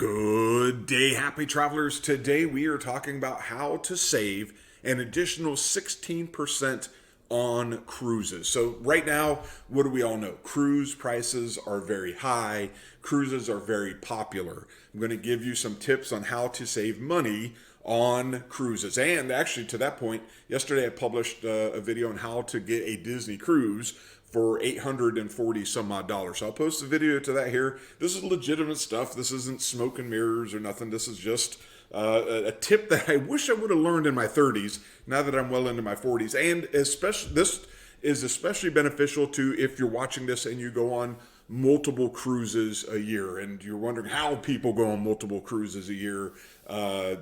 Good day, happy travelers. Today we are talking about how to save an additional 16% on cruises. So, right now, what do we all know? Cruise prices are very high, cruises are very popular. I'm going to give you some tips on how to save money on cruises. And actually, to that point, yesterday I published a video on how to get a Disney cruise for $840 some odd dollars. So I'll post a video to that here. This is legitimate stuff. This isn't smoke and mirrors or nothing. This is just a tip that I wish I would have learned in my 30s, now that I'm well into my 40s. And especially, this is especially beneficial to if you're watching this and you go on multiple cruises a year and you're wondering how people go on multiple cruises a year.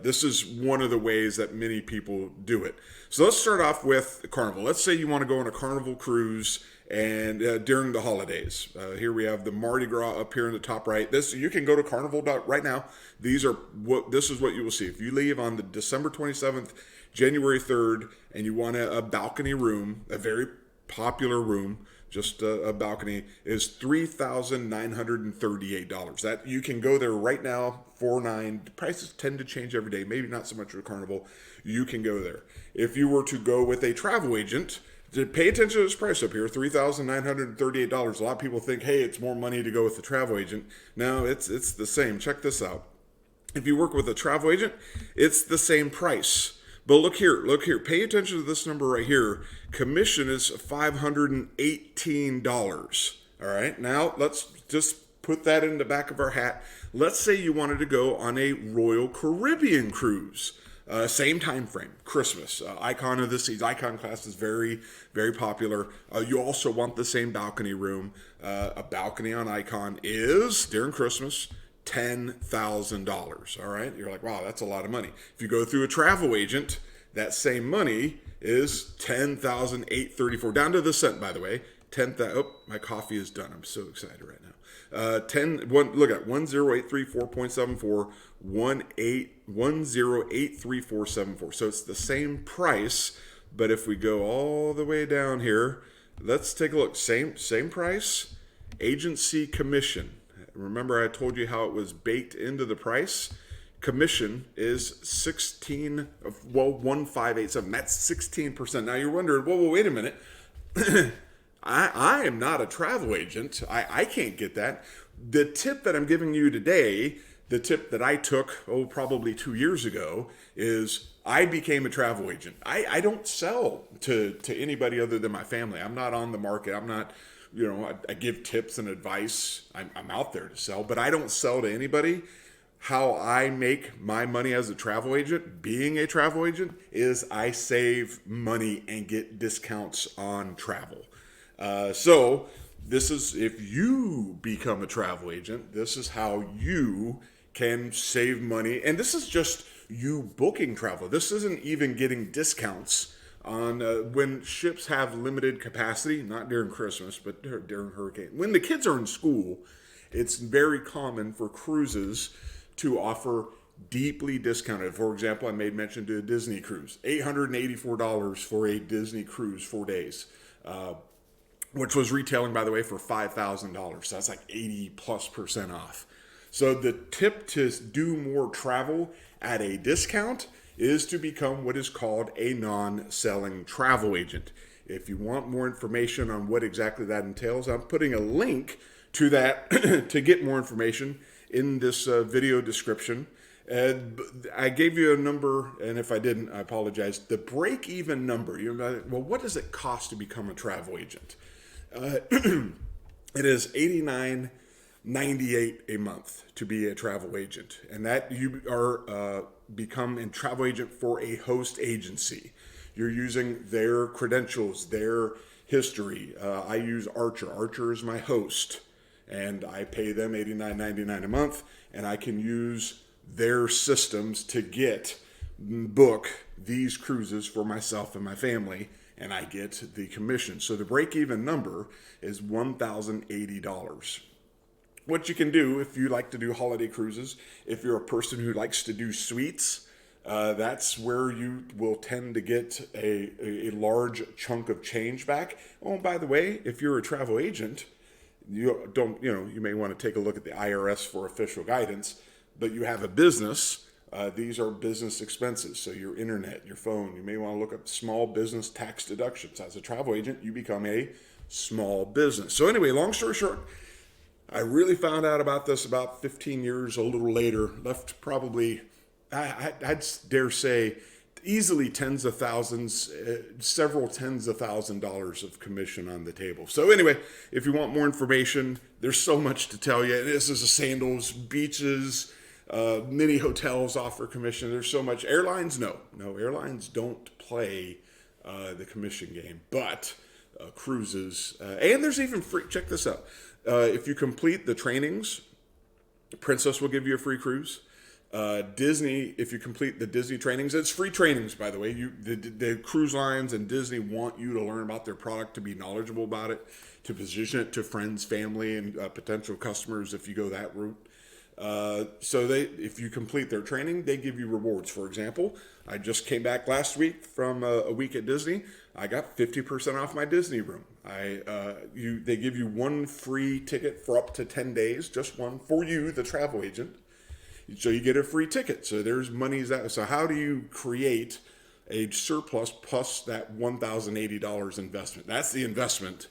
This is one of the ways that many people do it. So let's start off with Carnival. Let's say you want to go on a Carnival cruise and during the holidays. Here we have the Mardi Gras up here in the top right. This, you can go to Carnival right now. This is what you will see. If you leave on the December 27th, January 3rd, and you want a balcony room, a very popular room, just a balcony, is $3,938. That you can go there right now, $4,900. The prices tend to change every day. Maybe not so much with Carnival. You can go there. If you were to go with a travel agent, pay attention to this price up here, $3,938. A lot of people think, hey, it's more money to go with the travel agent. No, it's the same. Check this out. If you work with a travel agent, it's the same price. But look here. Pay attention to this number right here. Commission is $518. All right. Now let's just put that in the back of our hat. Let's say you wanted to go on a Royal Caribbean cruise. Same time frame, Christmas. Icon of the Seas. Icon class is very, very popular. You also want the same balcony room. A balcony on Icon is, during Christmas, $10,000. All right? You're like, wow, that's a lot of money. If you go through a travel agent, that same money is $10,834. Down to the cent, by the way. Oh, my coffee is done. I'm so excited right now. Look at 10834.74, 1083474. So it's the same price, but if we go all the way down here, let's take a look. Same price, agency commission. Remember I told you how it was baked into the price? Commission is 1587. That's 16%. Now you're wondering, well, wait a minute. I am not a travel agent. I can't get that. The tip that I'm giving you today, the tip that I took, probably 2 years ago, is I became a travel agent. I don't sell to anybody other than my family. I'm not on the market. I'm not, I give tips and advice. I'm out there to sell, but I don't sell to anybody. How I make my money as a travel agent, being a travel agent, is I save money and get discounts on travel. So this is, if you become a travel agent, this is how you can save money. And this is just you booking travel. This isn't even getting discounts on when ships have limited capacity, not during Christmas, but during hurricane. When the kids are in school, it's very common for cruises to offer deeply discounted. For example, I made mention to a Disney cruise, $884 for a Disney cruise, 4 days. Which was retailing, by the way, for $5,000. So that's like 80+% off. So the tip to do more travel at a discount is to become what is called a non-selling travel agent. If you want more information on what exactly that entails, I'm putting a link to that to get more information in this video description. I gave you a number, and if I didn't, I apologize. The break-even number. Well, what does it cost to become a travel agent? It is $89.98 a month to be a travel agent, and that you are become a travel agent for a host agency. You're using their credentials, their history. I use Archer. Archer is my host, and I pay them $89.99 a month, and I can use their systems to book these cruises for myself and my family, and I get the commission. So the break-even number is $1,080. What you can do if you like to do holiday cruises, if you're a person who likes to do suites, that's where you will tend to get a large chunk of change back. Oh, and by the way, if you're a travel agent, you may want to take a look at the IRS for official guidance. but you have a business, these are business expenses. So your internet, your phone, you may want to look up small business tax deductions. As a travel agent, you become a small business. So anyway, long story short, I really found out about this about 15 years, a little later, left probably, I'd dare say, easily tens of thousands, several tens of $1,000s of commission on the table. So anyway, if you want more information, there's so much to tell you. This is a sandals, beaches, many hotels offer commission. There's so much. Airlines, no, airlines don't play the commission game, but cruises, and there's even free, check this out. If you complete the trainings, Princess will give you a free cruise. Disney, if you complete the Disney trainings, it's free trainings, by the way. The cruise lines and Disney want you to learn about their product, to be knowledgeable about it, to position it to friends, family, and potential customers if you go that route. So if you complete their training, they give you rewards. For example, I just came back last week from a week at Disney. I got 50% off my Disney room. They give you one free ticket for up to 10 days, just one for you, the travel agent. So you get a free ticket. So there's monies that. So how do you create a surplus plus that $1,080 investment? That's the investment.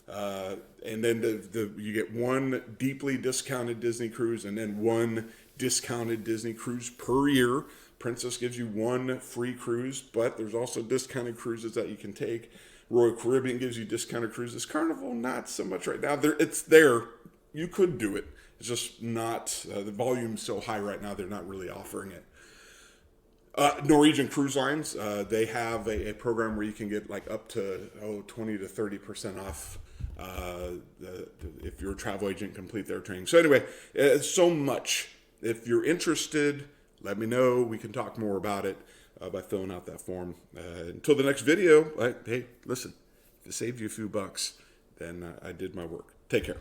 And then you get one deeply discounted Disney cruise and then one discounted Disney cruise per year. Princess gives you one free cruise, but there's also discounted cruises that you can take. Royal Caribbean gives you discounted cruises. Carnival, not so much right now. It's there. You could do it. It's just not, the volume's so high right now, they're not really offering it. Norwegian Cruise Lines, they have a program where you can get like up to 20 to 30% off if you're a travel agent, complete their training. So anyway, so much. If you're interested, let me know. We can talk more about it by filling out that form. Until the next video, hey, listen, if it saved you a few bucks, then I did my work. Take care.